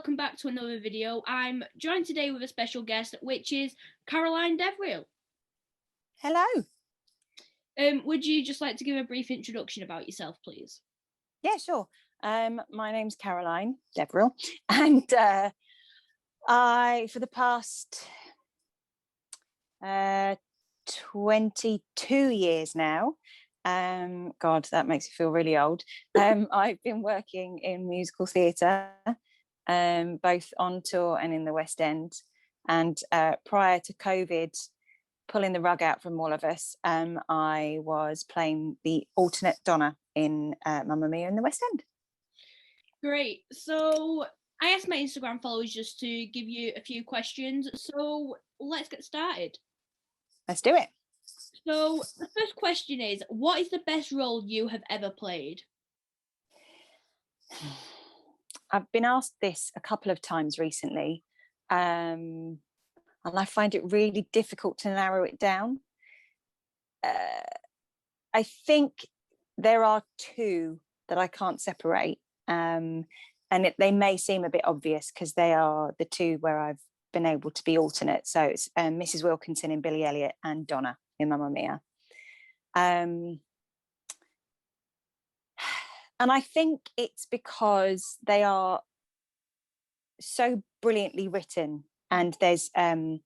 welcome back to another video. I'm joined today with a special guest, which is Caroline Deverill. Hello. Would you just like to give a brief introduction about yourself, please? Yeah, sure. My name's Caroline Deverill, and I, for the past 22 years now, God, that makes me feel really old. I've been working in musical theatre, both on tour and in the West End. And prior to COVID pulling the rug out from all of us, I was playing the alternate Donna in Mamma Mia in the West End. Great. So I asked my Instagram followers just to give you a few questions. So let's get started. Let's do it. So the first question is, what is the best role you have ever played? I've been asked this a couple of times recently, and I find it really difficult to narrow it down. I think there are two that I can't separate, and they may seem a bit obvious because they are the two where I've been able to be alternate. So it's Mrs. Wilkinson in Billy Elliot and Donna in Mamma Mia. And I think it's because they are so brilliantly written, and there's not,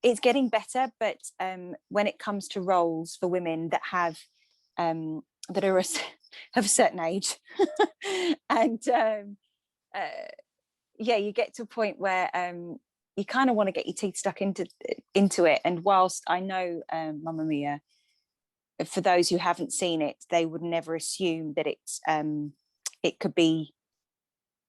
it's getting better, but when it comes to roles for women that have that are of a certain age and yeah, you get to a point where you kind of want to get your teeth stuck into it. And whilst I know Mamma Mia, for those who haven't seen it, they would never assume that it's it could be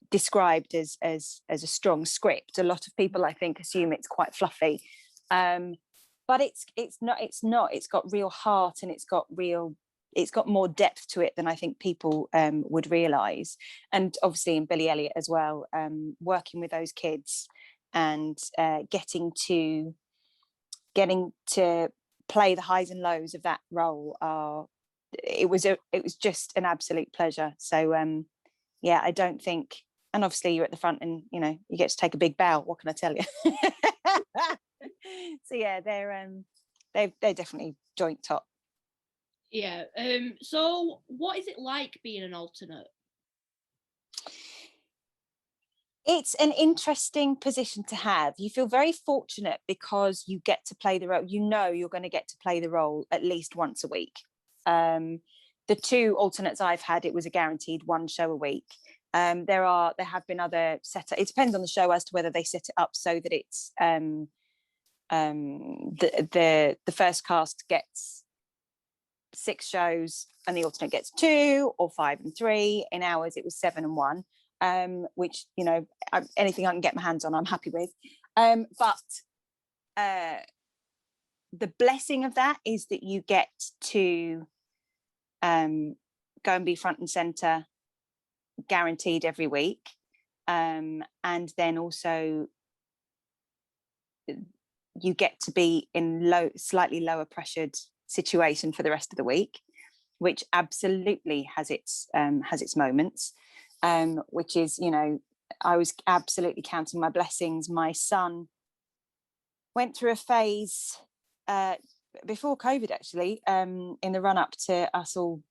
described as a strong script. A lot of people, I think, assume it's quite fluffy, but it's not. It's got real heart, and it's got more depth to it than I think people would realise. And obviously in Billy Elliot as well, working with those kids and getting to play the highs and lows of that role, it was just an absolute pleasure. So yeah, I don't think, and obviously you're at the front and you get to take a big bow, what can I tell you? So yeah, they're definitely joint top. Yeah. So what is it like being an alternate? It's an interesting position to have. You feel very fortunate because you get to play the role. You're going to get to play the role at least once a week. The two alternates I've had, it was a guaranteed one show a week. There have been other setups. It depends on the show as to whether they set it up so that it's the first cast gets 6 shows and the alternate gets 2 or 5 and 3. In ours it was 7 and 1, which anything I can get my hands on I'm happy with, but the blessing of that is that you get to go and be front and center guaranteed every week, and then also you get to be in slightly lower pressured situation for the rest of the week, which absolutely has its moments, which is, I was absolutely counting my blessings. My son went through a phase before COVID, actually, in the run up to us all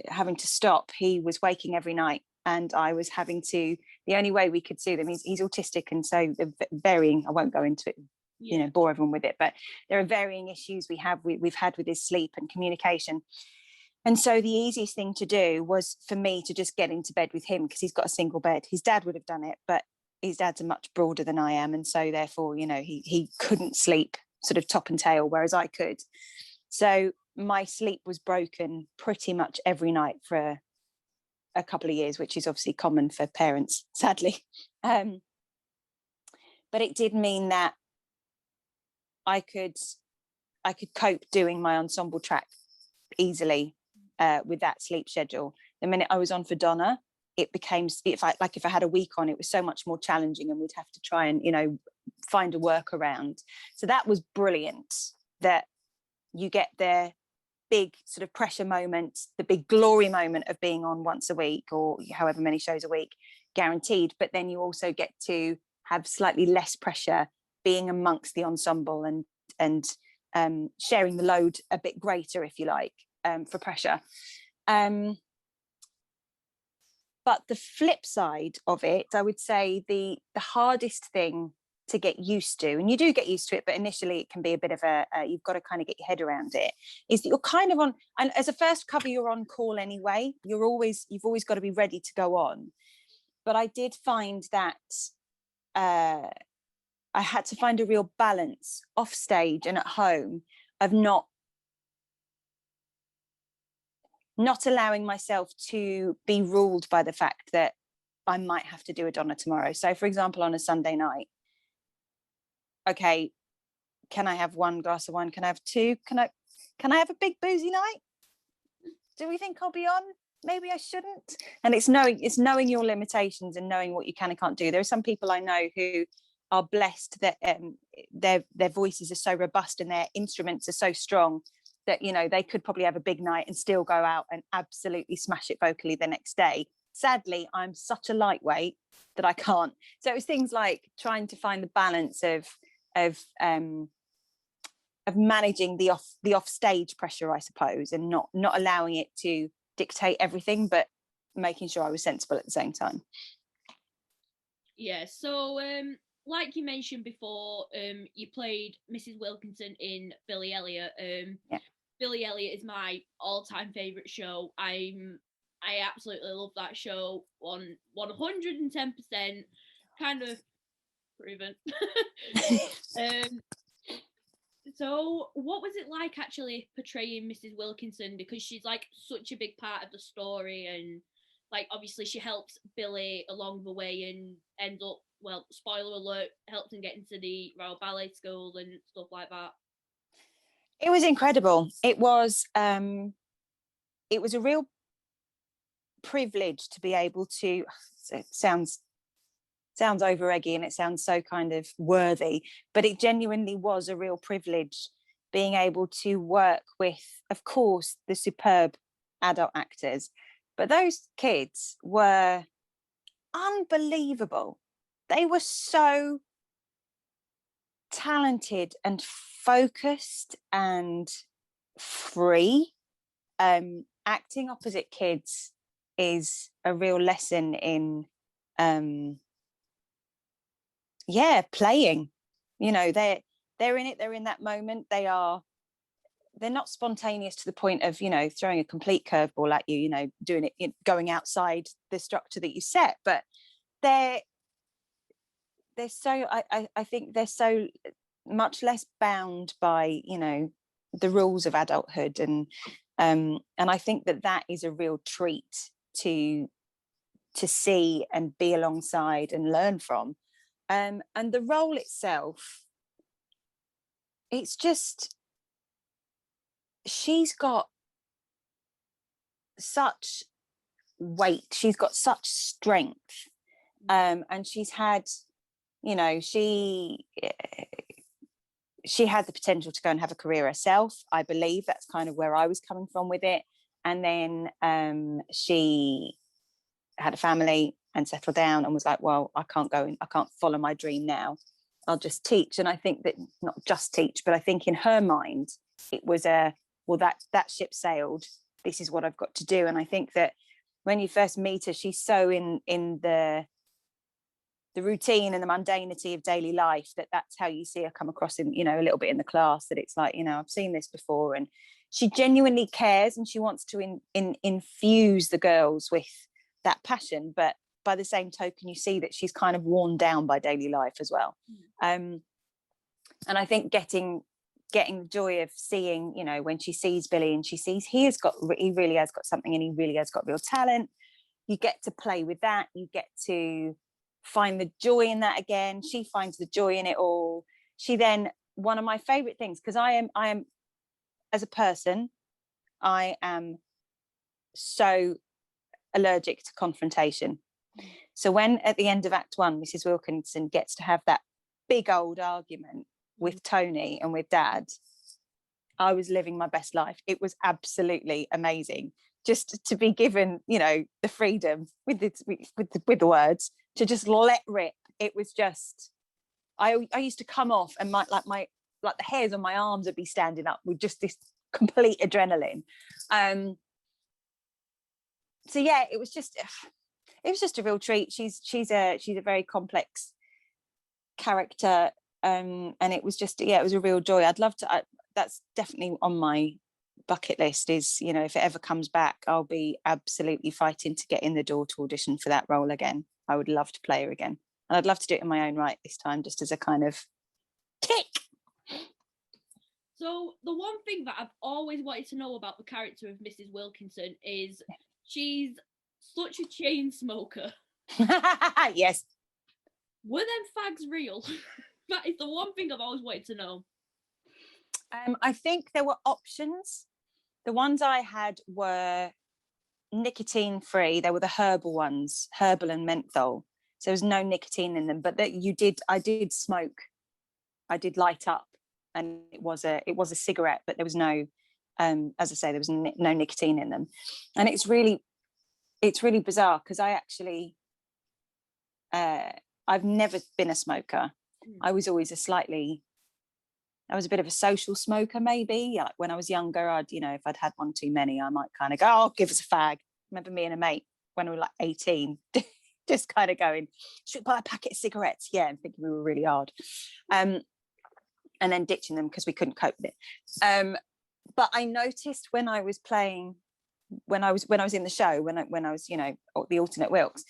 having to stop. He was waking every night, and I was having to, the only way we could see them, he's autistic, and so the varying, I won't go into it, bore everyone with it, but there are varying issues we've had with his sleep and communication. And so the easiest thing to do was for me to just get into bed with him, because he's got a single bed. His dad would have done it, but his dad's much broader than I am, and so therefore he couldn't sleep sort of top and tail, whereas I could. So my sleep was broken pretty much every night for a couple of years, which is obviously common for parents, sadly. But it did mean that I could cope doing my ensemble track easily with that sleep schedule. The minute I was on for Donna, it became, if I had a week on, it was so much more challenging, and we'd have to try and find a workaround. So that was brilliant, that you get their big sort of pressure moment, the big glory moment of being on once a week or however many shows a week, guaranteed. But then you also get to have slightly less pressure being amongst the ensemble and sharing the load a bit greater, if you like, for pressure. But the flip side of it, I would say the hardest thing to get used to, and you do get used to it, but initially it can be a bit of you've got to kind of get your head around it, is that you're kind of on, and as a first cover, you're on call anyway. You've always got to be ready to go on. But I did find that I had to find a real balance off stage and at home of not allowing myself to be ruled by the fact that I might have to do a Donna tomorrow. So for example, on a Sunday night, okay, can I have one glass of wine? Can I have two? Can I have a big boozy night? Do we think I'll be on? Maybe I shouldn't. And it's knowing your limitations and knowing what you can and can't do. There are some people I know who are blessed that their voices are so robust and their instruments are so strong that, you know, they could probably have a big night and still go out and absolutely smash it vocally the next day. Sadly, I'm such a lightweight that I can't. So it was things like trying to find the balance of managing the off stage pressure, I suppose, and not allowing it to dictate everything, but making sure I was sensible at the same time. Yeah. So, like you mentioned before, you played Mrs. Wilkinson in Billy Elliot. Yeah. Billy Elliot is my all-time favorite show. I absolutely love that show. 110%, kind of proven. So what was it like actually portraying Mrs. Wilkinson, because she's like such a big part of the story, and like obviously she helps Billy along the way and ends up, well, spoiler alert, helps him get into the Royal Ballet School and stuff like that? It was incredible. It was a real privilege to be able to, it sounds over eggy and it sounds so kind of worthy, but it genuinely was a real privilege being able to work with, of course, the superb adult actors, but those kids were unbelievable. They were so talented and focused and free. Acting opposite kids is a real lesson in playing. You know, they're in it, they're in that moment, they're not spontaneous to the point of, you know, throwing a complete curveball at you, you know, doing it, going outside the structure that you set, but they're so, I think they're so much less bound by, you know, the rules of adulthood, and I think that is a real treat to see and be alongside and learn from. And the role itself, it's just, she's got such weight, she's got such strength, and she's had, you know, she had the potential to go and have a career herself. I believe that's kind of where I was coming from with it. And then she had a family and settled down and was like, well, I can't follow my dream now. I'll just teach. And I think that, not just teach, but I think in her mind, it was that ship sailed. This is what I've got to do. And I think that when you first meet her, she's so in the routine and the mundanity of daily life that's how you see her come across in, you know, a little bit in the class, that it's like, you know, I've seen this before, and she genuinely cares and she wants to infuse the girls with that passion, but by the same token you see that she's kind of worn down by daily life as well. And I think getting the joy of seeing, you know, when she sees Billy and she sees he really has got something and he really has got real talent, you get to play with that, you get to find the joy in that again. She finds the joy in it all. She then, one of my favorite things, because I am as a person, I am so allergic to confrontation. So when at the end of Act 1 Mrs. Wilkinson gets to have that big old argument with Tony and with Dad, I was living my best life. It was absolutely amazing just to be given, you know, the freedom with the words to just let rip. It was just, I used to come off and the hairs on my arms would be standing up with just this complete adrenaline. So yeah, it was just a real treat. She's a very complex character, and it was just, yeah, it was a real joy. I'd love to. That's definitely on my bucket list. Is, you know, if it ever comes back, I'll be absolutely fighting to get in the door to audition for that role again. I would love to play her again, and I'd love to do it in my own right this time, just as a kind of tick. So the one thing that I've always wanted to know about the character of Mrs. Wilkinson is she's such a chain smoker. Yes. Were them fags real? That is the one thing I've always wanted to know. I think there were options. The ones I had were nicotine free. They were the herbal ones, herbal and menthol. So there was no nicotine in them, but I did smoke. I did light up, and it was a cigarette, but there was no, as I say, there was no nicotine in them. And it's really bizarre because I actually, I've never been a smoker. I was always I was a bit of a social smoker, maybe. Like when I was younger, if I'd had one too many, I might kind of go, oh, give us a fag. Remember me and a mate when we were like 18, just kind of going, should we buy a packet of cigarettes? Yeah, and thinking we were really hard. And then ditching them because we couldn't cope with it. But I noticed when I was playing, when I was in the show, when I was, the alternate Wilkes,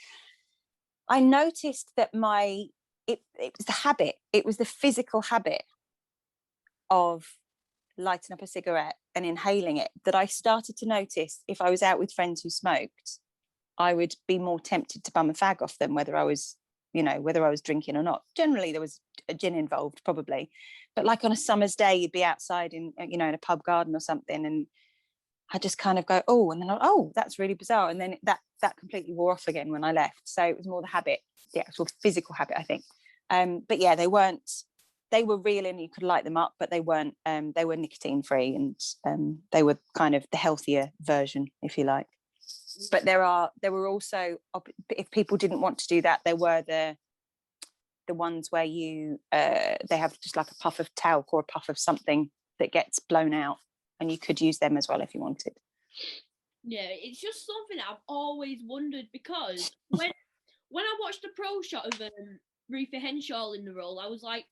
I noticed that it was the habit. It was the physical habit of lighting up a cigarette and inhaling it that I started to notice. If I was out with friends who smoked, I would be more tempted to bum a fag off them, whether I was drinking or not. Generally, there was a gin involved, probably. But like on a summer's day, you'd be outside in a pub garden or something, and I just kind of go, oh, and then that's really bizarre. And then that completely wore off again when I left. So it was more the habit, the actual physical habit, I think. But yeah, they were real and you could light them up, but they weren't, they were nicotine free, and they were kind of the healthier version, if you like. But there were also, if people didn't want to do that, there were the ones where they have just like a puff of talc or a puff of something that gets blown out, and you could use them as well if you wanted. Yeah, it's just something that I've always wondered, because when I watched the pro shot of Ruthie Henshaw in the role, I was like,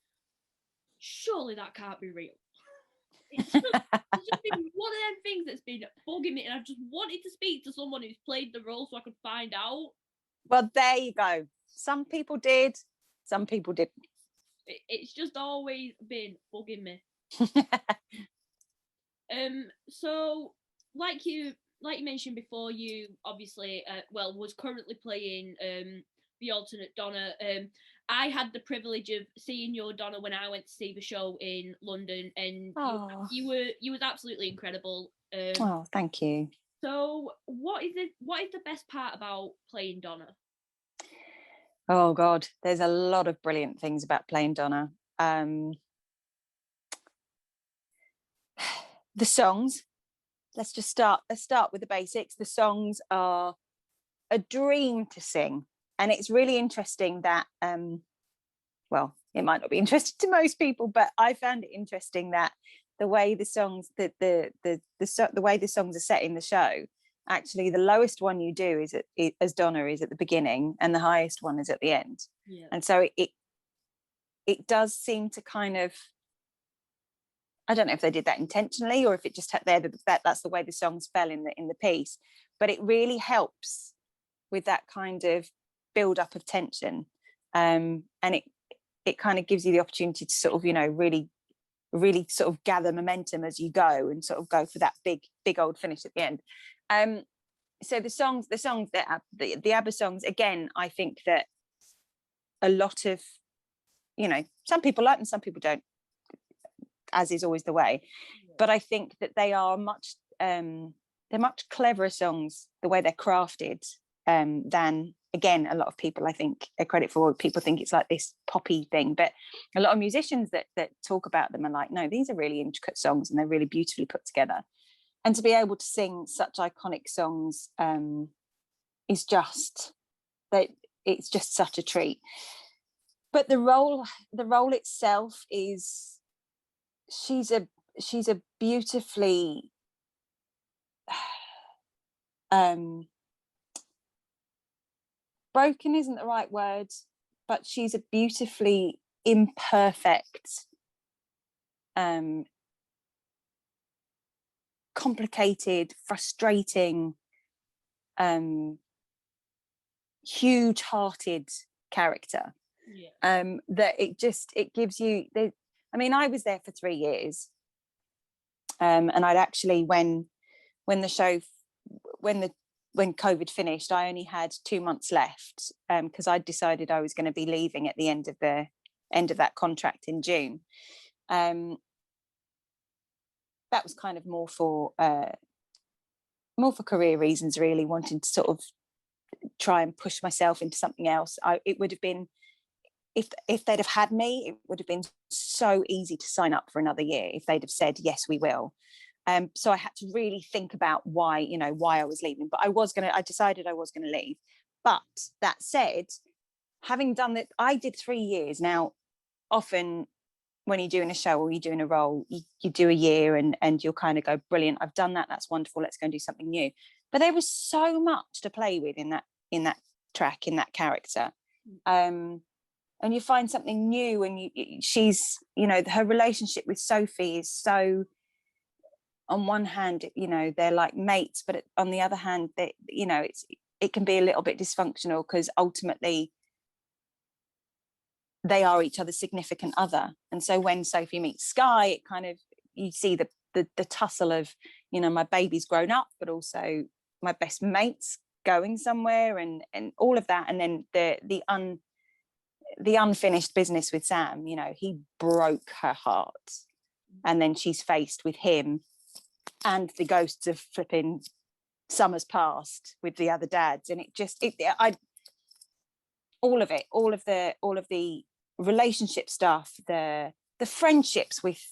surely that can't be real. It's just been one of them things that's been bugging me, and I've just wanted to speak to someone who's played the role so I could find out. Well, there you go. Some people did, some people didn't. It's just always been bugging me. So like you mentioned before, you obviously was currently playing the alternate Donna. I had the privilege of seeing your Donna when I went to see the show in London, and you was absolutely incredible. Oh, thank you. So what is the best part about playing Donna? Oh God, there's a lot of brilliant things about playing Donna. The songs. Let's start with the basics. The songs are a dream to sing, and it's really interesting that it might not be interesting to most people, but I found it interesting that the way the songs the way the songs are set in the show, actually the lowest one you do as Donna is at the beginning, and the highest one is at the end. Yeah. And so it does seem to kind of, I don't know if they did that intentionally or if it just had that's the way the songs fell in the piece, but it really helps with that kind of build up of tension, and it kind of gives you the opportunity to sort of really sort of gather momentum as you go and sort of go for that big old finish at the end. So the songs that the ABBA songs, again, I think that a lot of, some people like them, some people don't, as is always the way. But I think that they are they're much cleverer songs, the way they're crafted, than again, a lot of people, I think, a credit for people think it's like this poppy thing, but a lot of musicians that talk about them are like, no, these are really intricate songs and they're really beautifully put together. And to be able to sing such iconic songs is just that, it's just such a treat. But the role itself is, she's a beautifully broken isn't the right word, but she's a beautifully imperfect, complicated, frustrating, huge-hearted character. That it gives you I mean, I was there for 3 years, and I'd actually, when COVID finished, I only had 2 months left, because I'd decided I was going to be leaving at the end of that contract in June. That was kind of more for career reasons, really, wanting to sort of try and push myself into something else. It would have been, if they'd have had me, it would have been so easy to sign up for another year if they'd have said, yes, we will. So I had to really think about why I was leaving, but I decided I was going to leave. But that said, having done that, I did 3 years. Now, often when you're doing a show or you're doing a role, you do a year and you'll kind of go, brilliant, I've done that, that's wonderful, let's go and do something new. But there was so much to play with in that track, in that character. And you find something new, and she's, her relationship with Sophie is so, on one hand, they're like mates, but on the other hand, it can be a little bit dysfunctional, because ultimately they are each other's significant other. And so when Sophie meets Sky, it kind of, you see the tussle of, my baby's grown up, but also my best mate's going somewhere, and all of that. And then the unfinished business with Sam, he broke her heart, and then she's faced with him and the ghosts of flipping summers past with the other dads, and all of the relationship stuff, the friendships with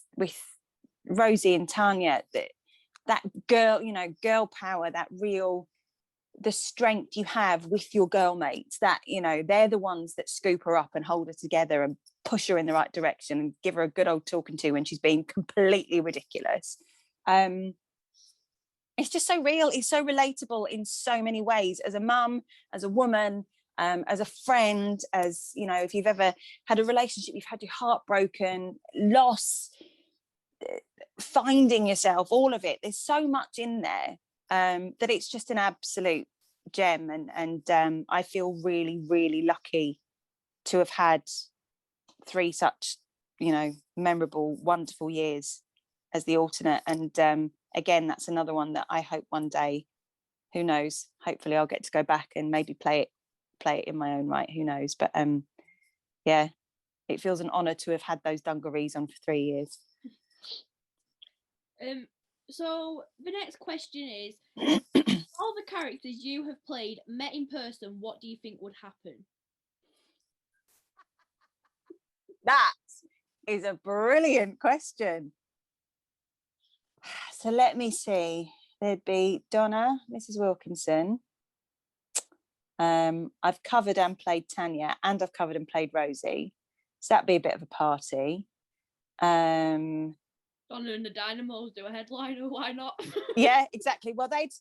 Rosie and Tanya, that girl, girl power, that real, the strength you have with your girl mates, that they're the ones that scoop her up and hold her together and push her in the right direction and give her a good old talking to when she's being completely ridiculous. It's just so real, it's so relatable in so many ways, as a mum, as a woman, as a friend, as if you've ever had a relationship, you've had your heart broken, loss, finding yourself, all of it, there's so much in there, that it's just an absolute gem. And I feel really, really lucky to have had 3 such memorable, wonderful years as the alternate. And again, that's another one that I hope one day, who knows, hopefully I'll get to go back and maybe play it in my own right, who knows. But yeah, it feels an honor to have had those dungarees on for 3 years. So the next question is, all the characters you have played met in person, what do you think would happen? That is a brilliant question. So let me see. There'd be Donna, Mrs. Wilkinson. I've covered and played Tanya, and I've covered and played Rosie. So that'd be a bit of a party. Donna and the Dynamos do a headliner, why not? Yeah, exactly. Well, they'd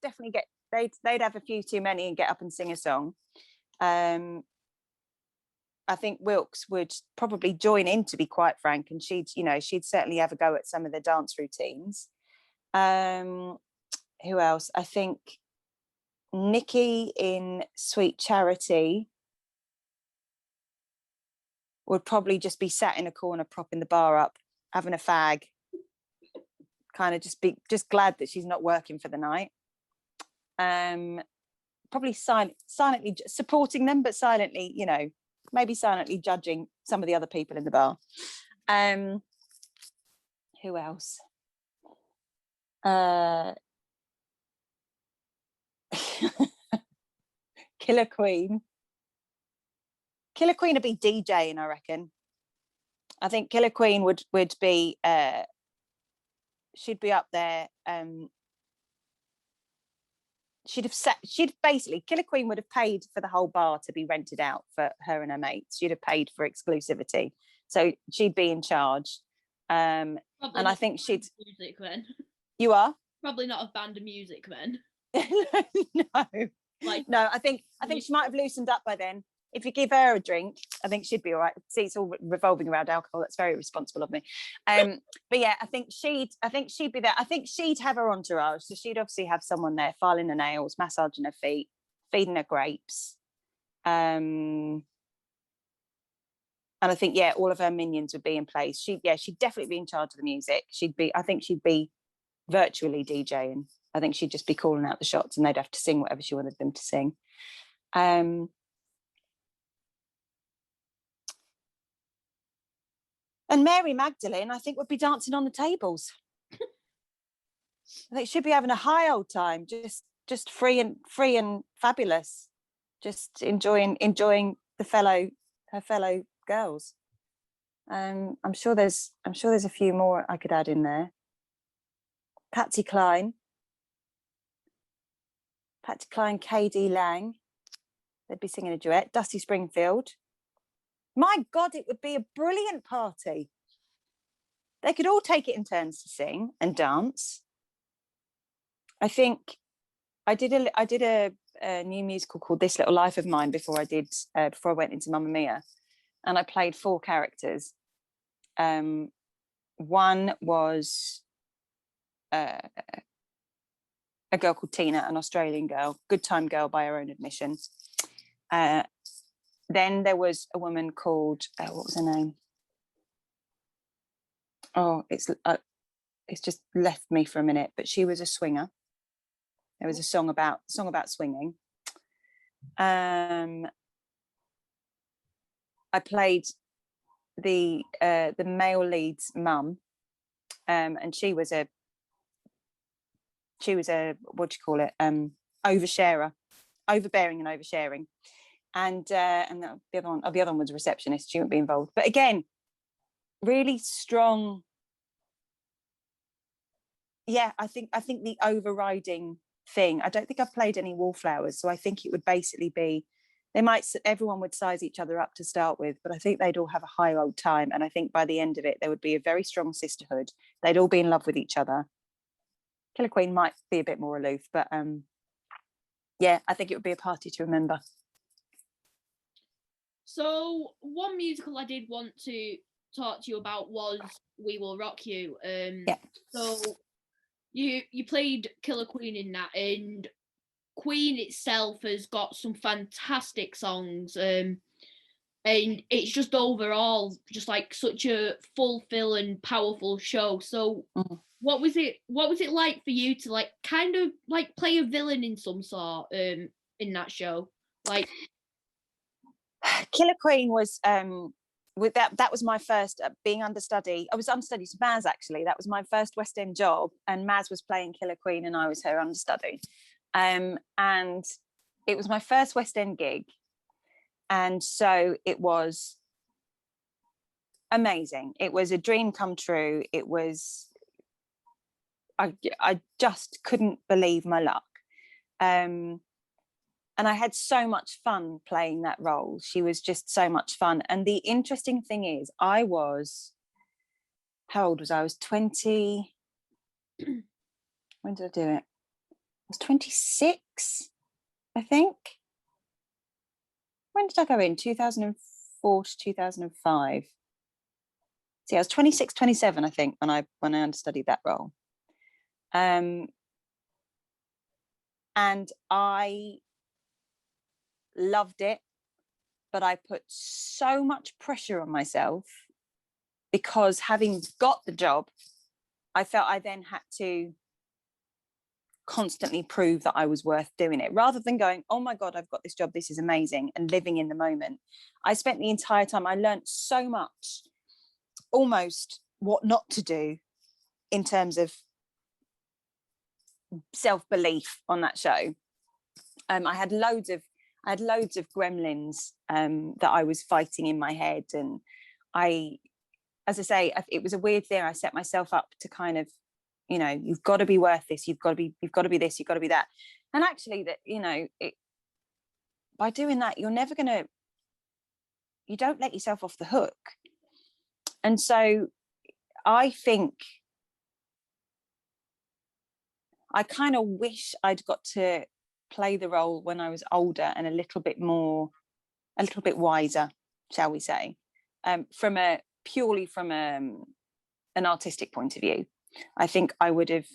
definitely they'd have a few too many and get up and sing a song. I think Wilkes would probably join in, to be quite frank, and she'd certainly have a go at some of the dance routines. Who else? I think Nikki in Sweet Charity would probably just be sat in a corner, propping the bar up, having a fag, kind of just glad that she's not working for the night. Probably silently supporting them, but silently, maybe silently judging some of the other people in the bar. Who else? Killer Queen would be DJing, I reckon. I think Killer Queen would be she'd be up there. Killer Queen would have paid for the whole bar to be rented out for her and her mates. She'd have paid for exclusivity, so she'd be in charge. And I think she'd music then. You are probably not a band of music then. No, no. I think she might have loosened up by then. If you give her a drink, I think she'd be all right. See, it's all revolving around alcohol. That's very responsible of me. But yeah, I think she'd be there. I think she'd have her entourage. So she'd obviously have someone there filing her nails, massaging her feet, feeding her grapes. And I think, yeah, all of her minions would be in place. She'd definitely be in charge of the music. I think she'd be virtually DJing. I think she'd just be calling out the shots and they'd have to sing whatever she wanted them to sing. And Mary Magdalene, I think, would be dancing on the tables. I think she'd be having a high old time, just free and fabulous, just enjoying her fellow girls. I'm sure there's a few more I could add in there. Patsy Cline, KD Lang, they'd be singing a duet. Dusty Springfield. My God, it would be a brilliant party. They could all take it in turns to sing and dance. I think I did a new musical called This Little Life of Mine before I went into Mamma Mia, and I played 4 characters. One was a girl called Tina, an Australian girl, good time girl by her own admission. Then there was a woman called what was her name? Oh, it's just left me for a minute. But she was a swinger. There was a song about swinging. I played the male lead's mum, and she was a what do you call it? Oversharer, overbearing and oversharing. And the other one was a receptionist. She wouldn't be involved. But again, really strong. Yeah, I think the overriding thing. I don't think I've played any Wallflowers, so I think it would basically be everyone would size each other up to start with, but I think they'd all have a high old time. And I think by the end of it, there would be a very strong sisterhood. They'd all be in love with each other. Killer Queen might be a bit more aloof, but yeah, I think it would be a party to remember. So one musical I did want to talk to you about was We Will Rock You. Yeah. So you played Killer Queen in that, and Queen itself has got some fantastic songs, and it's just overall just like such a fulfill and powerful show. So what was it like for you to like kind of like play a villain in some sort in that show? Like Killer Queen was with that was my first being understudy. I was understudy to Maz, actually. That was my first West End job, and Maz was playing Killer Queen and I was her understudy. And it was my first West End gig, and so it was amazing. It was a dream come true. It was I just couldn't believe my luck. And I had so much fun playing that role. She was just so much fun. And the interesting thing is, how old was I? I was 20. When did I do it? I was 26, I think. When did I go in? 2004 to 2005. See, I was 26, 27, I think, when I understudied that role. And I loved it, but I put so much pressure on myself because having got the job, I felt I then had to constantly prove that I was worth doing it, rather than going, oh my God, I've got this job, this is amazing, and living in the moment. I spent the entire time, I learned so much, almost what not to do in terms of self-belief on that show. I had loads of I had loads of gremlins that I was fighting in my head, and as I say, it was a weird thing. I set myself up to kind of, you know, you've got to be worth this, you've got to be this, you've got to be that. And actually, that, you know, by doing that, you don't let yourself off the hook. And so I think I kind of wish I'd got to play the role when I was older and a little bit wiser, shall we say, purely from an artistic point of view. I think I would have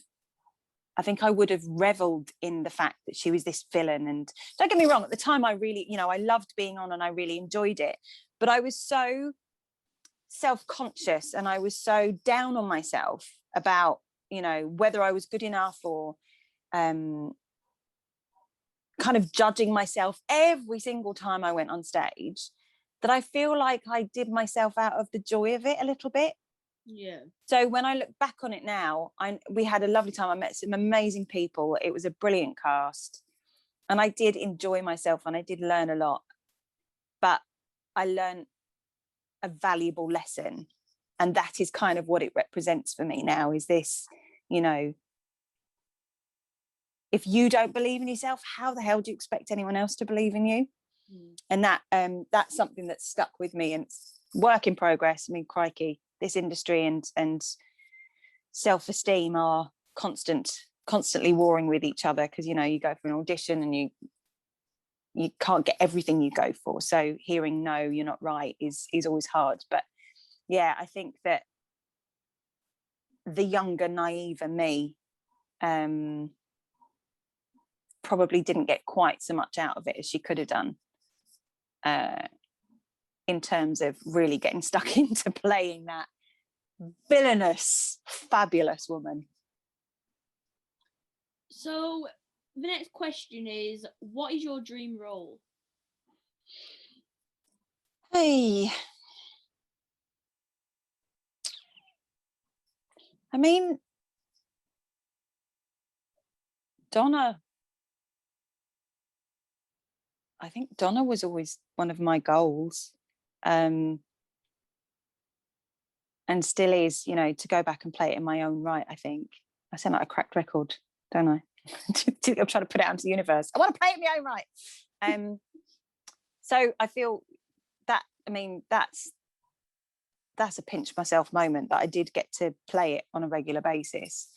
reveled in the fact that she was this villain. And don't get me wrong, at the time I really, you know, I loved being on and I really enjoyed it, but I was so self-conscious and I was so down on myself about, you know, whether I was good enough, or kind of judging myself every single time I went on stage, that I feel like I did myself out of the joy of it a little bit. Yeah. So when I look back on it now, we had a lovely time. I met some amazing people. It was a brilliant cast, and I did enjoy myself and I did learn a lot, but I learned a valuable lesson, and that is kind of what it represents for me now, is this, you know, if you don't believe in yourself, how the hell do you expect anyone else to believe in you? And that's something that's stuck with me, and it's work in progress. I mean, crikey, this industry and self-esteem are constantly warring with each other, because, you know, you go for an audition and you can't get everything you go for, so hearing no, you're not right, is always hard. But yeah, I think that the younger, naive me probably didn't get quite so much out of it as she could have done, in terms of really getting stuck into playing that villainous, fabulous woman. So the next question is, what is your dream role? Hey, I mean, Donna. I think Donna was always one of my goals, and still is, you know, to go back and play it in my own right. I think I sound like a cracked record, don't I? I'm trying to put it out into the universe. I want to play it in my own right. So I feel that, I mean, that's a pinch myself moment, that I did get to play it on a regular basis.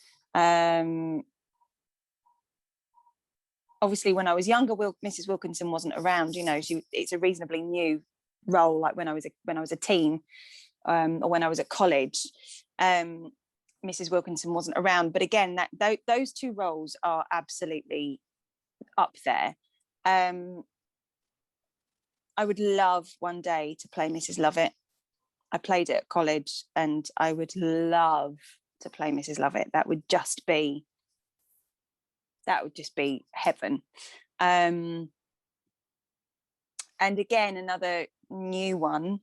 Obviously, when I was younger, Mrs. Wilkinson wasn't around. You know, it's a reasonably new role. Like when I was a teen, or when I was at college, Mrs. Wilkinson wasn't around. But again, those two roles are absolutely up there. I would love one day to play Mrs. Lovett. I played it at college, and I would love to play Mrs. Lovett. That would just be heaven. And again, another new one,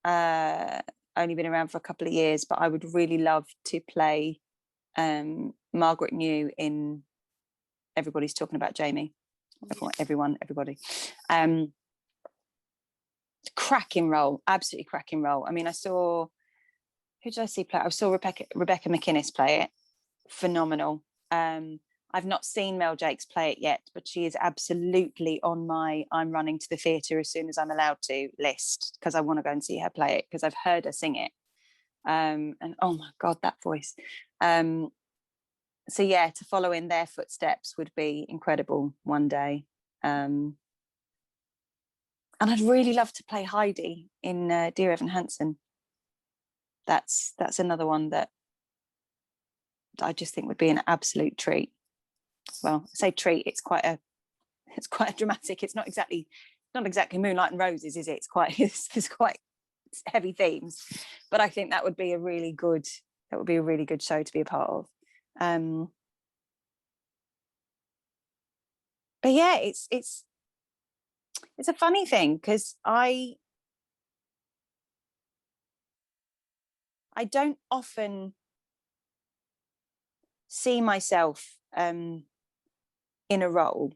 only been around for a couple of years, but I would really love to play Margaret New in Everybody's Talking About Jamie. Everybody. Cracking role, absolutely cracking role. I mean, who did I see play? I saw Rebecca McInnes play it. Phenomenal. I've not seen Mel Jakes play it yet, but she is absolutely on my I'm running to the theatre as soon as I'm allowed to list, because I want to go and see her play it, because I've heard her sing it. And oh my God, that voice. So yeah, to follow in their footsteps would be incredible one day. And I'd really love to play Heidi in Dear Evan Hansen. That's another one that I just think would be an absolute treat. Well, I say treat, it's quite a dramatic. It's not exactly Moonlight and Roses, is it? It's quite heavy themes, but I think that would be a really good show to be a part of. But yeah, it's a funny thing, because I don't often see myself in a role,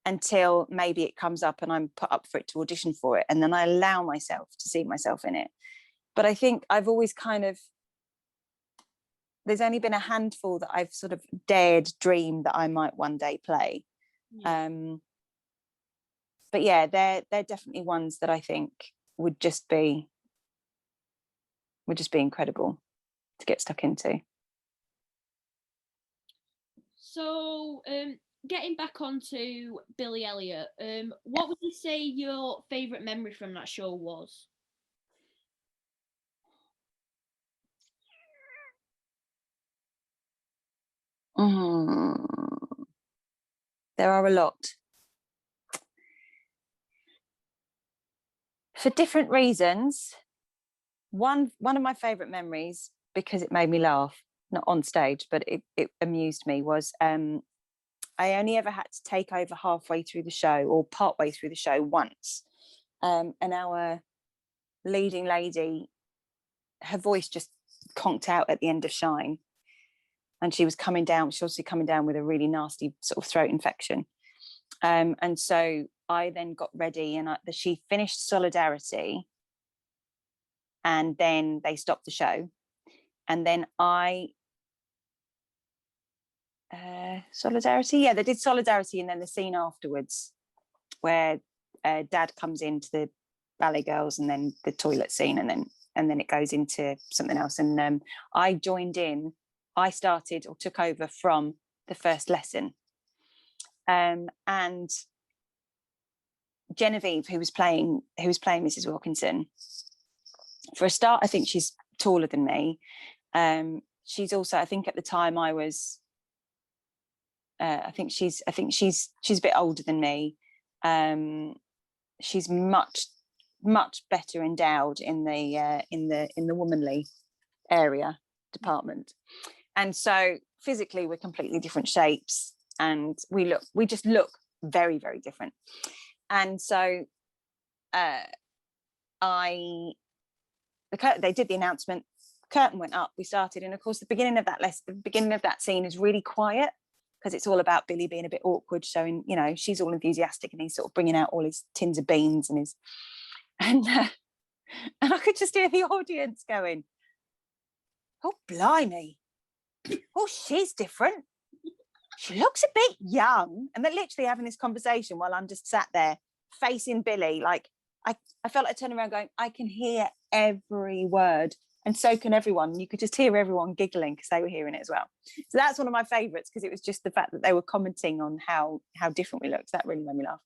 until maybe it comes up and I'm put up for it to audition for it, and then I allow myself to see myself in it. But I think I've always kind of, there's only been a handful that I've sort of dared dream that I might one day play. Yeah. But yeah, they're definitely ones that I think would just be incredible to get stuck into. So, getting back onto Billy Elliot, what would you say your favourite memory from that show was? There are a lot. For different reasons. One of my favourite memories, because it made me laugh, not on stage, but it amused me, was I only ever had to take over halfway through the show or partway through the show once. And our leading lady, her voice just conked out at the end of Shine. And she was coming down, she was obviously coming down with a really nasty sort of throat infection. And so I then got ready, and she finished Solidarity, and then they stopped the show. And then Solidarity, yeah, they did Solidarity, and then the scene afterwards where Dad comes into the ballet girls, and then the toilet scene, and then it goes into something else. And I joined in. I started or took over from the first lesson, and Genevieve, who was playing Mrs. Wilkinson, for a start, I think she's taller than me. She's also, I think at the time I was, I think she's a bit older than me. She's much better endowed in the womanly area department, and so physically we're completely different shapes, and we just look very, very different. And so they did the announcement, curtain went up, we started, and of course the beginning of that scene is really quiet, because it's all about Billy being a bit awkward, showing, she's all enthusiastic, and he's sort of bringing out all his tins of beans and I could just hear the audience going, "Oh blimey, oh she's different, she looks a bit young," and they're literally having this conversation while I'm just sat there facing Billy. Like I felt like turning around going, I can hear every word, and so can everyone. You could just hear everyone giggling because they were hearing it as well. So that's one of my favourites, because it was just the fact that they were commenting on how different we looked. That really made me laugh.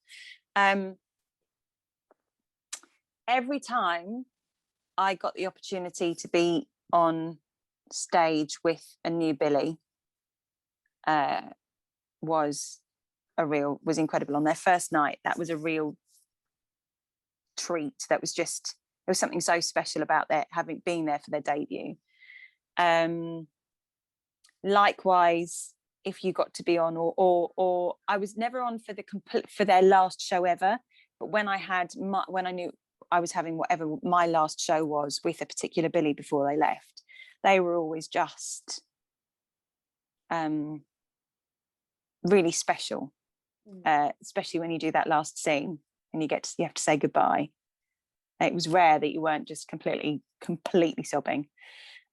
Every time I got the opportunity to be on stage with a new Billy, was incredible. On their first night, that was a real treat. There was something so special about being there for their debut. Likewise, if you got to be on, or I was never on for their last show ever, but when I knew I was having whatever my last show was with a particular Billy before they left, they were always just really special, especially when you do that last scene and you have to say goodbye. It was rare that you weren't just completely sobbing.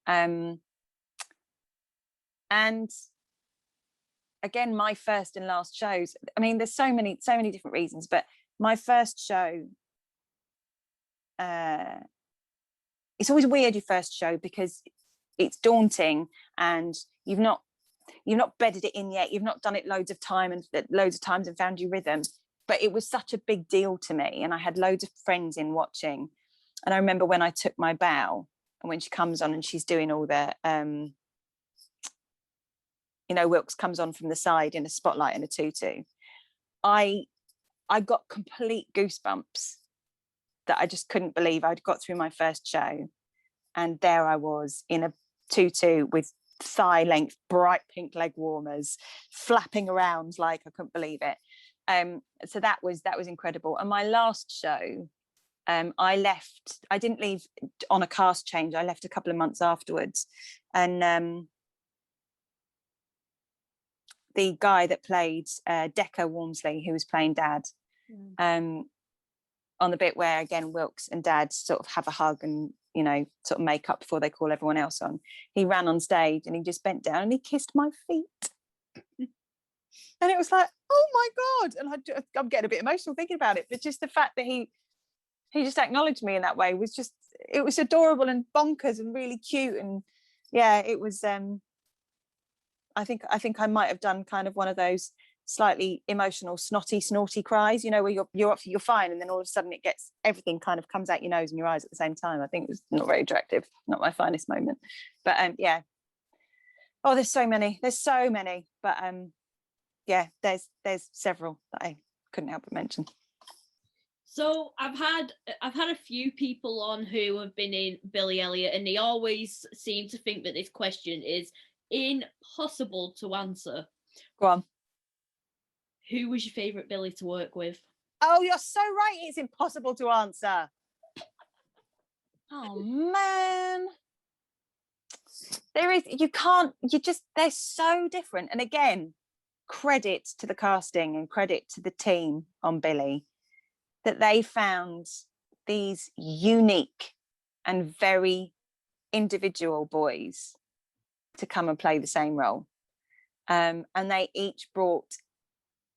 And again, my first and last shows, I mean, there's so many different reasons, but my first show, it's always weird, your first show, because it's daunting and you've not bedded it in yet, you've not done it loads of times and found your rhythm. But it was such a big deal to me, and I had loads of friends in watching. And I remember when I took my bow, and when she comes on and she's doing all the Wilkes comes on from the side in a spotlight and a tutu, I got complete goosebumps that I just couldn't believe I'd got through my first show, and there I was in a tutu with thigh length bright pink leg warmers flapping around like I couldn't believe it. So that was incredible. And my last show, I didn't leave on a cast change, I left a couple of months afterwards, and the guy that played Decker Walmsley, who was playing Dad, on the bit where again Wilkes and Dad sort of have a hug and, you know, sort of make up before they call everyone else on. He ran on stage and he just bent down and he kissed my feet. And it was like, oh my God. And I'm getting a bit emotional thinking about it. But just the fact that he just acknowledged me in that way was just, it was adorable and bonkers and really cute. And yeah, it was, I think I might have done kind of one of those slightly emotional, snotty, snorty cries, you know, where you're fine. And then all of a sudden everything kind of comes out your nose and your eyes at the same time. I think it was not very attractive, not my finest moment. But yeah. Oh, there's so many. But yeah, there's several that I couldn't help but mention. So I've had a few people on who have been in Billy Elliot, and they always seem to think that this question is impossible to answer. Go on. Who was your favourite Billy to work with? Oh, you're so right. It's impossible to answer. Oh man. They're so different. And again, credit to the casting and credit to the team on Billy that they found these unique and very individual boys to come and play the same role. And they each brought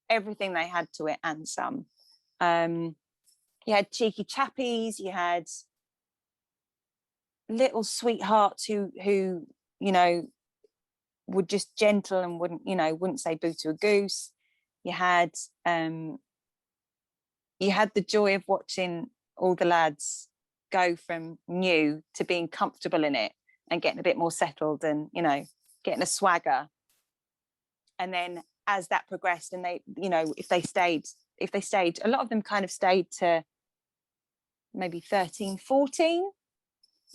everything they had to it and some. You had cheeky chappies, you had little sweethearts who you know were just gentle and wouldn't say boo to a goose. You had the joy of watching all the lads go from new to being comfortable in it and getting a bit more settled and, you know, getting a swagger. And then as that progressed and they, you know, if they stayed, a lot of them kind of stayed to maybe 13, 14.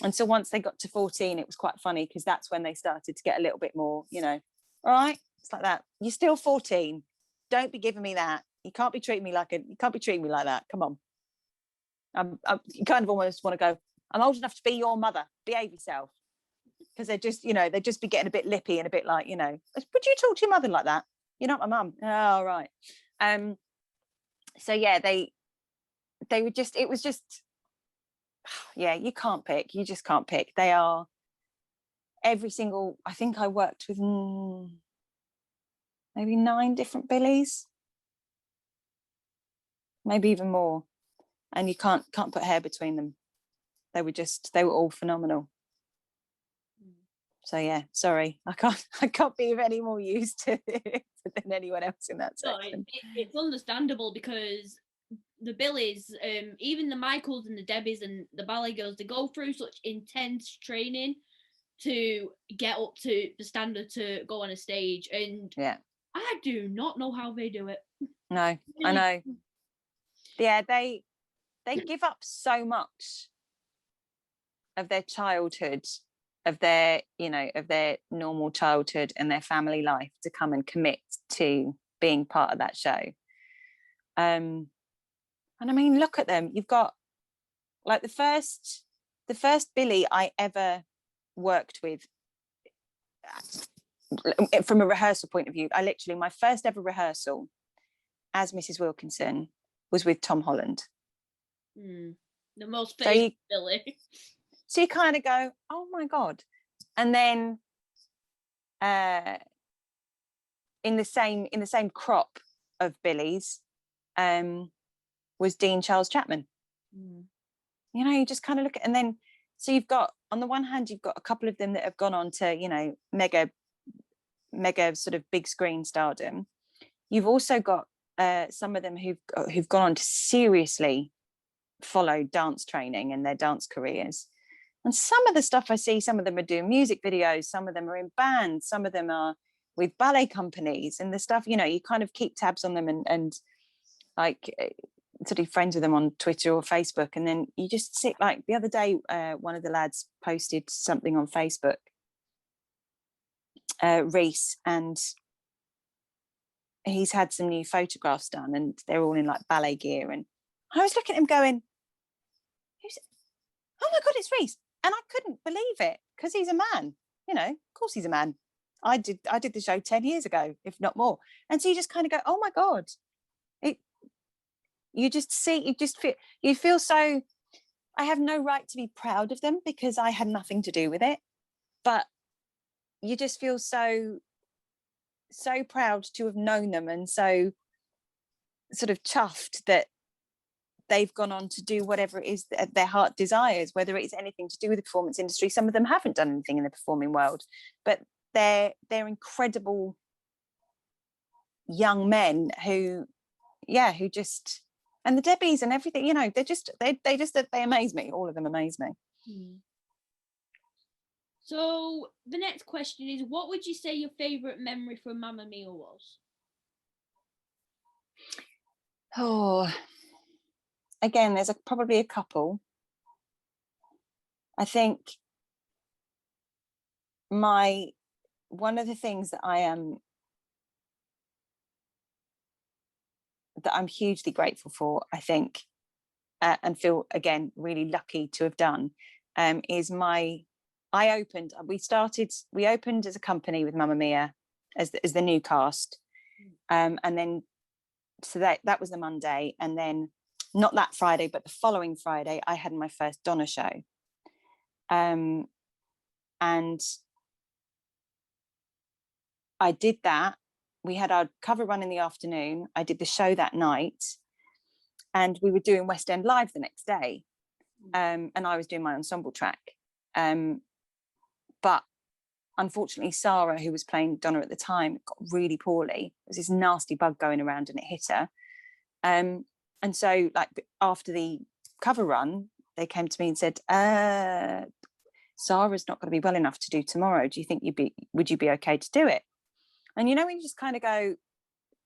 And so once they got to 14, it was quite funny because that's when they started to get a little bit more, you know, all right, it's like that. You're still 14. Don't be giving me that. You can't be treating me like that. Come on. You kind of almost want to go, I'm old enough to be your mother. Behave yourself. Because they're just, you know, they'd just be getting a bit lippy and a bit like, you know, would you talk to your mother like that? You're not my mum. Oh, right. So yeah, they were just, it was just, yeah, you just can't pick. They are every single, I think I worked with maybe 9 different Billies, maybe even more, and you can't put hair between them. They were all phenomenal. So yeah, sorry, I can't be of any more use to than anyone else in that section. It's understandable because the Billies, even the Michaels and the Debbies and the ballet girls, they go through such intense training to get up to the standard to go on a stage, and yeah, I do not know how they do it. No, I know. Yeah, they give up so much of their childhood, of their normal childhood and their family life to come and commit to being part of that show. And I mean, look at them. You've got like the first Billy I ever worked with from a rehearsal point of view. My first ever rehearsal as Mrs. Wilkinson was with Tom Holland. The most famous Billy. So you kind of go, oh my God. And then in the same crop of Billies was Dean Charles Chapman. You know, you just kind of look at, and then so you've got, on the one hand, you've got a couple of them that have gone on to, you know, mega sort of big screen stardom. You've also got some of them who've gone on to seriously follow dance training and their dance careers. And some of the stuff I see, some of them are doing music videos, some of them are in bands, some of them are with ballet companies, and the stuff, you know, you kind of keep tabs on them and like sort of friends with them on Twitter or Facebook. And then you just sit, like the other day, one of the lads posted something on Facebook, Reese, and he's had some new photographs done and they're all in like ballet gear. And I was looking at him going, oh my God, it's Reese. And I couldn't believe it because he's a man, you know, of course he's a man. I did the show 10 years ago, if not more. And so you just kind of go, oh my God, you feel so, I have no right to be proud of them because I had nothing to do with it, but you just feel so proud to have known them, and so sort of chuffed that they've gone on to do whatever it is that their heart desires, whether it's anything to do with the performance industry. Some of them haven't done anything in the performing world, but they're incredible young men who just, and the Debbies and everything, you know, they amaze me. All of them amaze me. So the next question is, what would you say your favourite memory from Mamma Mia was? Oh, again, there's probably a couple. I think one of the things that I'm hugely grateful for, I think, and feel again really lucky to have done, is we opened as a company with Mamma Mia as the new cast, and then so that was the Monday, and then not that Friday but the following Friday I had my first Donna show, and I did that. We had our cover run in the afternoon. I did the show that night, and we were doing West End Live the next day, and I was doing my ensemble track, but unfortunately Sarah, who was playing Donna at the time, got really poorly. There was this nasty bug going around and it hit her, and so like after the cover run they came to me and said, Sarah's not going to be well enough to do tomorrow, do you think would you be okay to do it? And you know, when you just kind of go,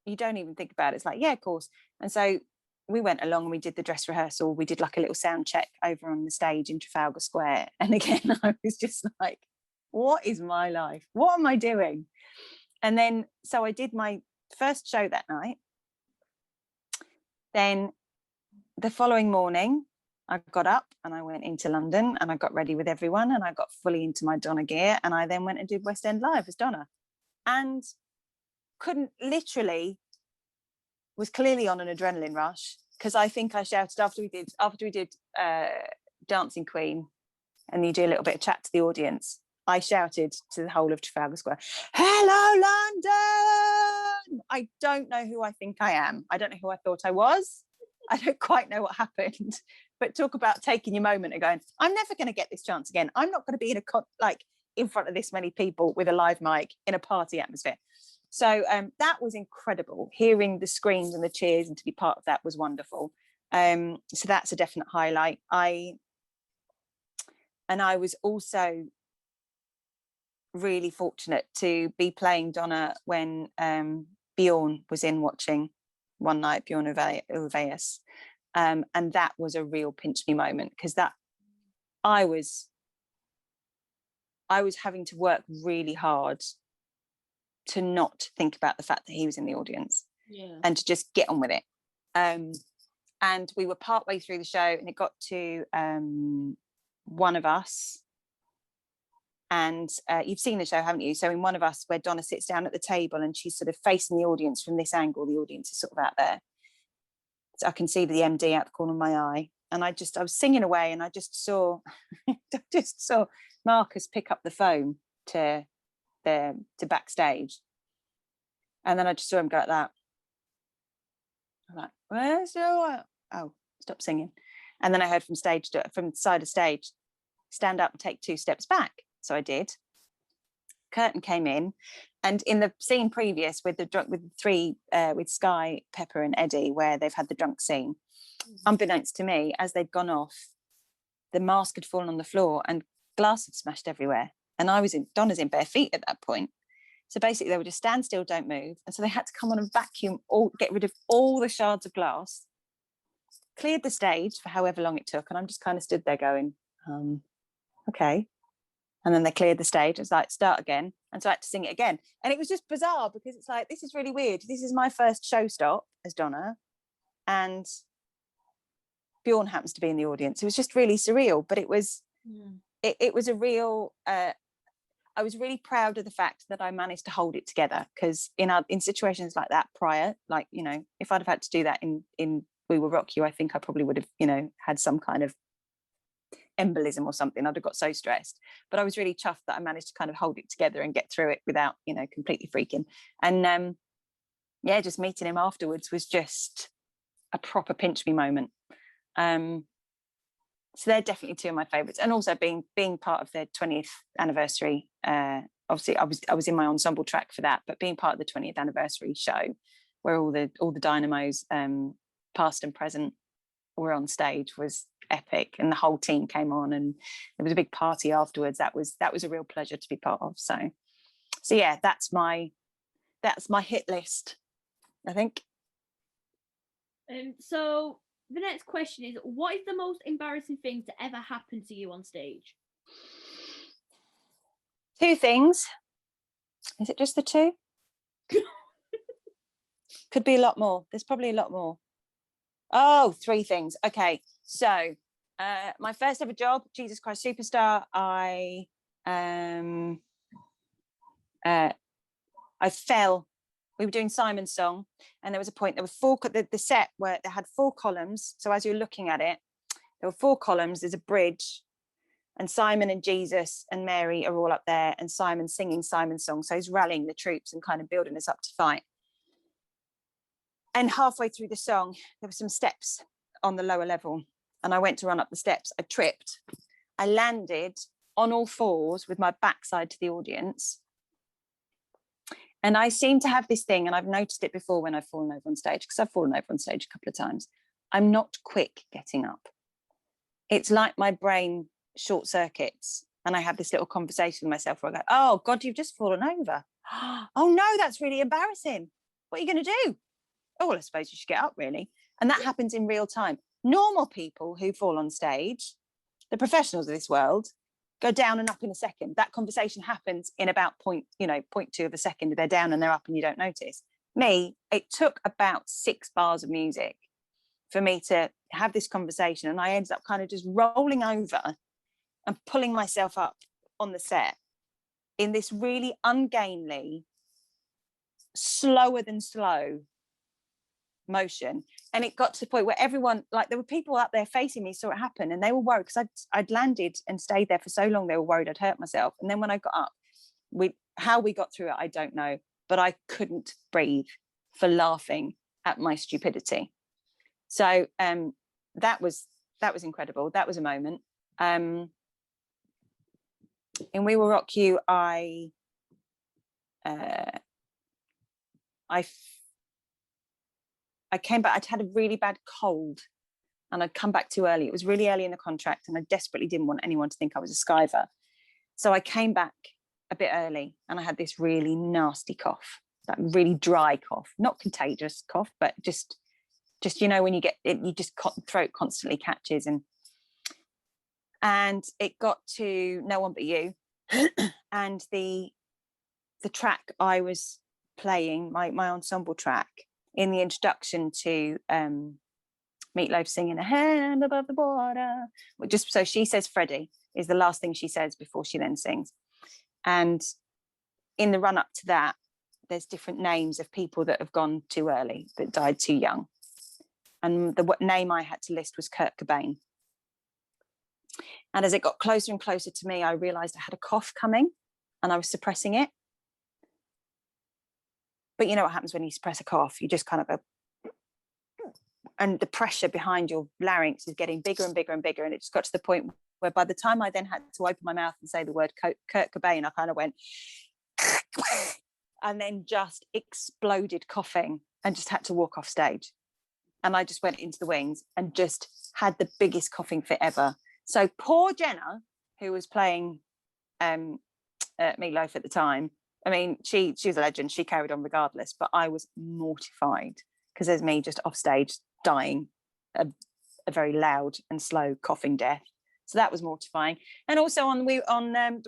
you don't even think about it, it's like, yeah, of course. And so we went along and we did the dress rehearsal. We did like a little sound check over on the stage in Trafalgar Square. And again, I was just like, what is my life? What am I doing? And then, so I did my first show that night. Then the following morning, I got up and I went into London and I got ready with everyone and I got fully into my Donna gear. And I then went and did West End Live as Donna. And was clearly on an adrenaline rush, because I think I shouted after we did Dancing Queen, and you do a little bit of chat to the audience. I shouted to the whole of Trafalgar Square, "Hello, London!" I don't know who I think I am. I don't know who I thought I was. I don't quite know what happened. But talk about taking your moment and going, I'm never going to get this chance again. I'm not going to be in front of this many people with a live mic in a party atmosphere. So that was incredible. Hearing the screams and the cheers and to be part of that was wonderful. So that's a definite highlight. I was also really fortunate to be playing Donna when Bjorn was in watching one night, Bjorn Ulvaeus. And that was a real pinch me moment, because that I was having to work really hard to not think about the fact that he was in the audience, and to just get on with it. And we were partway through the show and it got to One of Us, and you've seen the show, haven't you? So in One of Us, where Donna sits down at the table and she's sort of facing the audience from this angle, the audience is sort of out there, so I can see the MD out the corner of my eye, and I was singing away and I just saw Marcus pick up the phone to backstage, and then I just saw him go like that. I'm like, where's your stop singing. And then I heard from the side of stage, stand up and take 2 steps back. So I did. Curtain came in, and in the scene previous with with Sky, Pepper and Eddie, where they've had the drunk scene, unbeknownst to me, as they'd gone off, the mask had fallen on the floor and glass had smashed everywhere, and Donna's in bare feet at that point. So basically they were just stand still, don't move, and so they had to come on and vacuum get rid of all the shards of glass, cleared the stage for however long it took, and I'm just kind of stood there going, okay. And then they cleared the stage. It's like, start again. And so I had to sing it again. And it was just bizarre, because it's like, this is really weird. This is my first show stop as Donna, and Bjorn happens to be in the audience. It was just really surreal, but it was it was a real I was really proud of the fact that I managed to hold it together, because in situations like that prior, like, you know, if I'd have had to do that in We Will Rock You, I think I probably would have, you know, had some kind of embolism or something. I'd have got so stressed. But I was really chuffed that I managed to kind of hold it together and get through it without, you know, completely freaking. And yeah, just meeting him afterwards was just a proper pinch me moment. So they're definitely two of my favourites, and also being part of their 20th anniversary. Obviously, I was in my ensemble track for that, but being part of the 20th anniversary show, where all the Dynamos, past and present, were on stage, was epic, and the whole team came on, and there was a big party afterwards. That was a real pleasure to be part of. So yeah, that's my hit list, I think. So the next question is, what is the most embarrassing thing to ever happen to you on stage? Two things. Is it just the two? Could be a lot more. There's probably a lot more. Oh, three things. Okay. So my first ever job, Jesus Christ Superstar, I fell. We were doing Simon's song, and there was a point, there were four, the set where they had 4 columns. So as you're looking at it, there were 4 columns, there's a bridge, and Simon and Jesus and Mary are all up there, and Simon singing Simon's song. So he's rallying the troops and kind of building us up to fight. And halfway through the song, there were some steps on the lower level, and I went to run up the steps. I tripped. I landed on all fours with my backside to the audience. And I seem to have this thing, and I've noticed it before when I've fallen over on stage, because I've fallen over on stage a couple of times. I'm not quick getting up. It's like my brain short circuits, and I have this little conversation with myself where I go, oh God, you've just fallen over. Oh no, that's really embarrassing. What are you going to do? Oh, well, I suppose you should get up, really. And that happens in real time. Normal people who fall on stage, the professionals of this world, go down and up in a second. That conversation happens in about 0.2 of a second. They're down and they're up and you don't notice. Me, it took about 6 bars of music for me to have this conversation, and I ended up kind of just rolling over and pulling myself up on the set in this really ungainly, slower than slow motion. And it got to the point where everyone, like, there were people up there facing me, saw it happen, and they were worried, because I'd landed and stayed there for so long, they were worried I'd hurt myself. And then when I got up, how we got through it, I don't know, but I couldn't breathe for laughing at my stupidity. So that was incredible. That was a moment. In We Will Rock You, I came back. I'd had a really bad cold, and I'd come back too early. It was really early in the contract, and I desperately didn't want anyone to think I was a skiver. So I came back a bit early, and I had this really nasty cough, that really dry cough, not contagious cough, but just you know, when you get it, you just throat constantly catches, and it got to No One But You, and the track I was playing, my ensemble track, in the introduction to Meatloaf singing "A Hand Above the Water," just so she says Freddie is the last thing she says before she then sings. And in the run up to that, there's different names of people that have gone too early, that died too young. And the name I had to list was Kurt Cobain. And as it got closer and closer to me, I realized I had a cough coming, and I was suppressing it. But you know what happens when you suppress a cough? You just kind of go, and the pressure behind your larynx is getting bigger and bigger and bigger. And it just got to the point where by the time I then had to open my mouth and say the word Kurt Cobain, I kind of went, and then just exploded coughing and just had to walk off stage. And I just went into the wings and just had the biggest coughing fit ever. So poor Jenna, who was playing Meatloaf at the time, I mean, she was a legend. She carried on regardless, but I was mortified, because there's me just off stage dying a very loud and slow coughing death. So that was mortifying. And also on the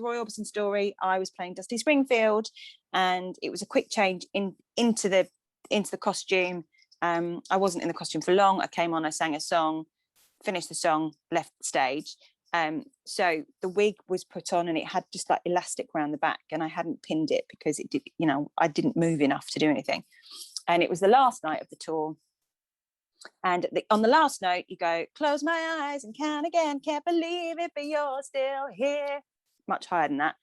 Roy Orbison story, I was playing Dusty Springfield, and it was a quick change into the costume. I wasn't in the costume for long. I came on, I sang a song, finished the song, left the stage. So the wig was put on and it had just like elastic around the back, and I hadn't pinned it because it did, you know, I didn't move enough to do anything. And it was the last night of the tour. And on the last note, you go, close my eyes and count again. Can't believe it, but you're still here. Much higher than that.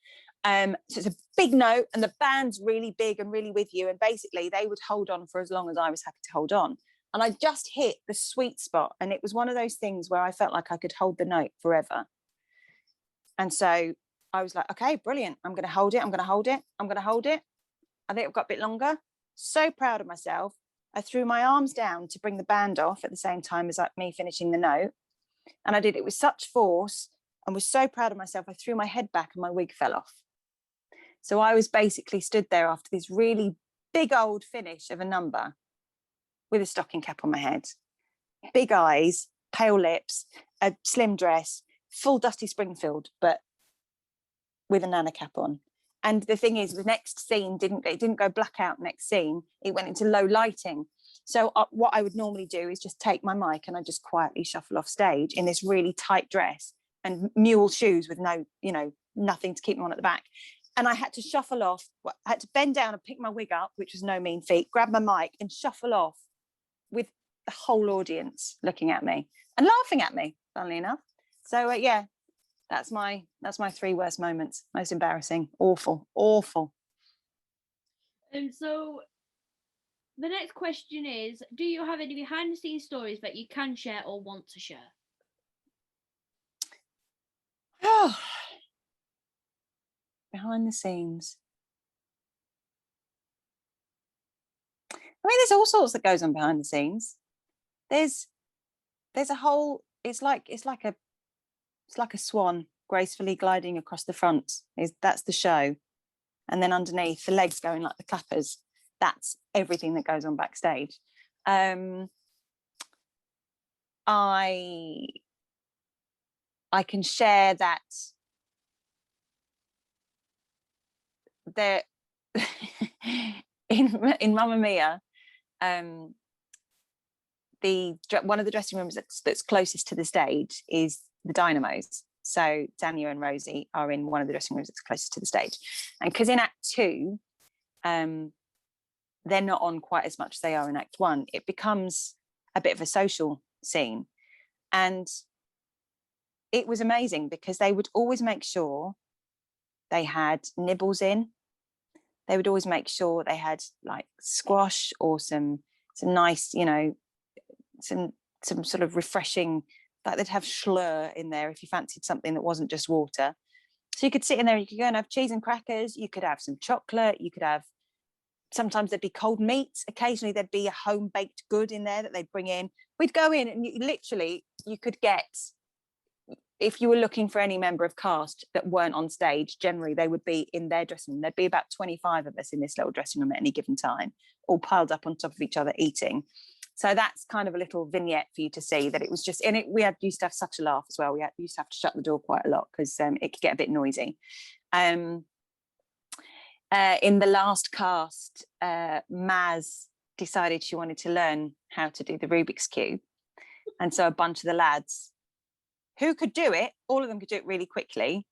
So it's a big note, and the band's really big and really with you. And basically, they would hold on for as long as I was happy to hold on. And I just hit the sweet spot. And it was one of those things where I felt like I could hold the note forever. And so I was like, okay, brilliant. I'm going to hold it. I'm going to hold it. I'm going to hold it. I think I've got a bit longer. So proud of myself. I threw my arms down to bring the band off at the same time as me finishing the note. And I did it with such force and was so proud of myself. I threw my head back and my wig fell off. So I was basically stood there after this really big old finish of a number with a stocking cap on my head, big eyes, pale lips, a slim dress, full Dusty Springfield, but with a nana cap on. And the thing is, the next scene didn't go blackout next scene. It went into low lighting. So what I would normally do is just take my mic and I just quietly shuffle off stage in this really tight dress and mule shoes with no, you know, nothing to keep me on at the back. And I had to shuffle off. I had to bend down and pick my wig up, which was no mean feat, grab my mic and shuffle off with the whole audience looking at me and laughing at me, funnily enough. So yeah, that's my 3 worst moments. Most embarrassing, awful. And so the next question is, do you have any behind the scenes stories that you can share or want to share? Oh, behind the scenes. I mean, there's all sorts that goes on behind the scenes. There's a whole, it's like a swan gracefully gliding across the front. That's the show. And then underneath, the legs going like the clappers. That's everything that goes on backstage. I can share that there in Mamma Mia, one of the dressing rooms that's closest to the stage is the Dynamos. So Dania and Rosie are in one of the dressing rooms that's closest to the stage. And because in Act 2, they're not on quite as much as they are in Act 1, it becomes a bit of a social scene. And it was amazing because they would always make sure they had nibbles in. They would always make sure they had like squash or some nice, you know, some sort of refreshing, like they'd have schlur in there if you fancied something that wasn't just water. So you could sit in there, you could go and have cheese and crackers, you could have some chocolate, you could have, sometimes there'd be cold meat, occasionally there'd be a home baked good in there that they'd bring in. We'd go in and you could get, if you were looking for any member of cast that weren't on stage, generally they would be in their dressing room. There'd be about 25 of us in this little dressing room at any given time, all piled up on top of each other eating. So that's kind of a little vignette for you to see that it was just, and used to have such a laugh as well. We used to have to shut the door quite a lot because it could get a bit noisy. In the last cast, Maz decided she wanted to learn how to do the Rubik's Cube. And so a bunch of the lads who could do it, all of them could do it really quickly,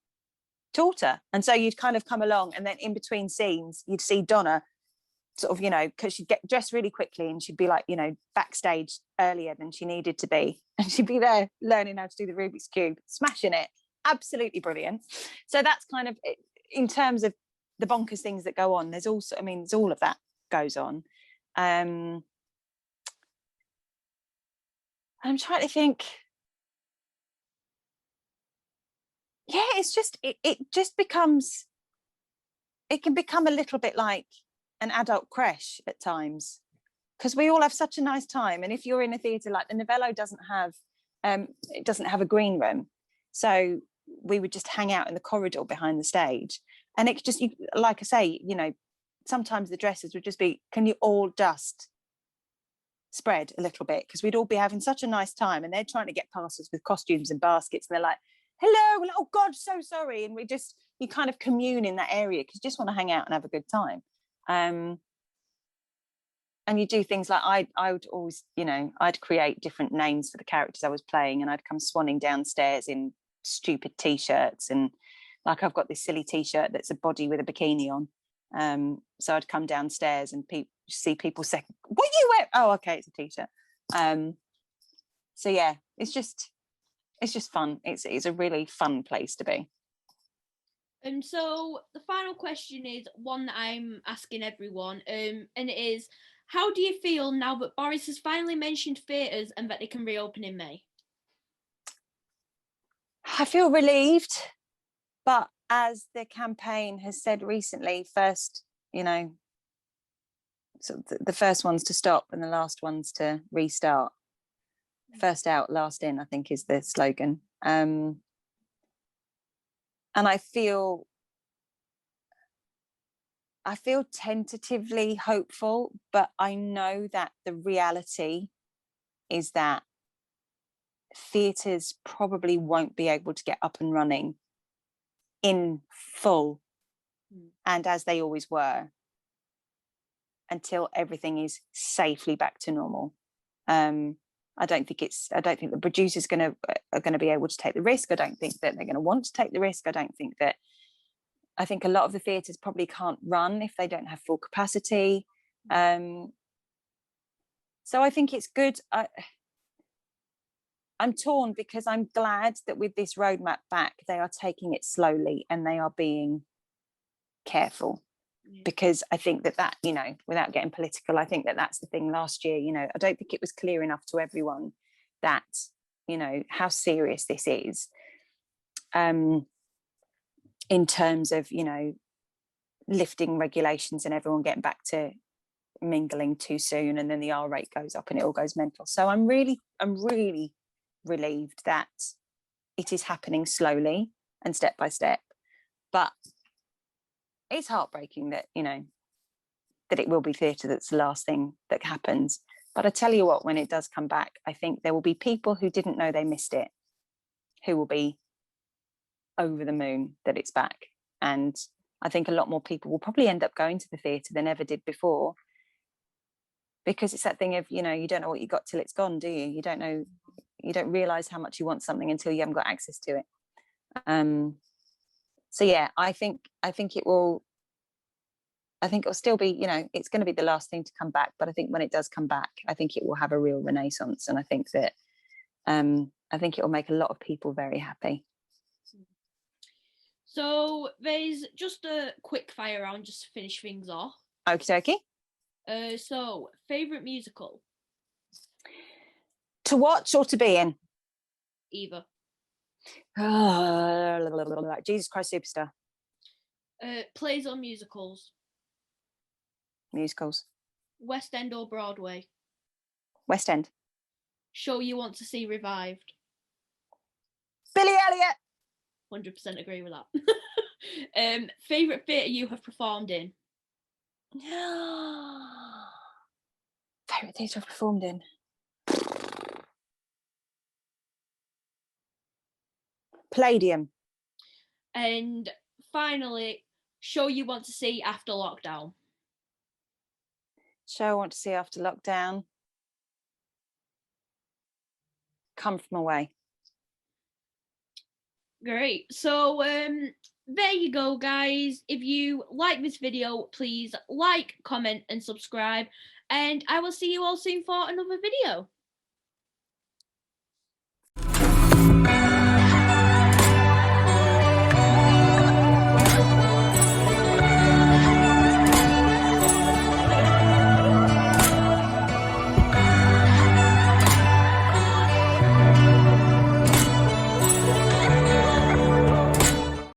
taught her. And so you'd kind of come along, and then in between scenes, you'd see Donna sort of, you know, because she'd get dressed really quickly and she'd be like, you know, backstage earlier than she needed to be. And she'd be there learning how to do the Rubik's Cube, smashing it. Absolutely brilliant. So that's kind of, in terms of the bonkers things that go on, there's also, I mean, there's all of that goes on. I'm trying to think. Yeah, it's just, it just becomes, it can become a little bit like an adult creche at times, because we all have such a nice time. And if you're in a theatre, like the Novello doesn't have a green room, so we would just hang out in the corridor behind the stage, and it could just, like I say, you know, sometimes the dresses would just be, can you all just spread a little bit, because we'd all be having such a nice time, and they're trying to get past us with costumes and baskets, and they're like, hello, we're like, oh God, so sorry. And you kind of commune in that area because you just want to hang out and have a good time. And you do things like, I would always, you know, I'd create different names for the characters I was playing, and I'd come swanning downstairs in stupid t-shirts, and like I've got this silly t-shirt that's a body with a bikini on. So I'd come downstairs and see people say, "What you wear?" Oh, okay, it's a t-shirt. So yeah, it's just fun. It's a really fun place to be. And so the final question is one that I'm asking everyone, and it is, how do you feel now that Boris has finally mentioned theatres and that they can reopen in May? I feel relieved, but as the campaign has said recently, first, you know, so the first ones to stop and the last ones to restart. First out, last in, I think is the slogan. And I feel tentatively hopeful, but I know that the reality is that theatres probably won't be able to get up and running in full and as they always were until everything is safely back to normal. I don't think the producers are going to be able to take the risk. I don't think that they're going to want to take the risk. I think a lot of the theatres probably can't run if they don't have full capacity. So I think it's good. I'm torn because I'm glad that with this roadmap back, they are taking it slowly and they are being careful. Because I think that, you know, without getting political, I think that that's the thing last year, you know, I don't think it was clear enough to everyone that, you know, how serious this is in terms of, you know, lifting regulations and everyone getting back to mingling too soon, and then the R rate goes up and it all goes mental. So I'm really relieved that it is happening slowly and step by step, but it's heartbreaking that, you know, that it will be theatre that's the last thing that happens. But I tell you what, when it does come back, I think there will be people who didn't know they missed it who will be over the moon that it's back. And I think a lot more people will probably end up going to the theatre than ever did before, because it's that thing of, you know, you don't know what you got till it's gone, do you? You don't know, you don't realise how much you want something until you haven't got access to it. So yeah, I think it'll still be, you know, it's going to be the last thing to come back. But I think when it does come back, I think it will have a real renaissance. And I think that it will make a lot of people very happy. So there's just a quick fire round just to finish things off. Okie dokie. So favourite musical? To watch or to be in? Either. Jesus Christ Superstar. Plays or musicals? Musicals. West End or Broadway? West End. Show you want to see revived? Billy Elliot. 100% agree with that. Favourite theatre you have performed in? Favourite theatre I've performed in? Palladium. And finally, show you want to see after lockdown? Show I want to see after lockdown? Come From Away. Great. So there you go, guys. If you like this video, please like, comment and subscribe, and I will see you all soon for another video.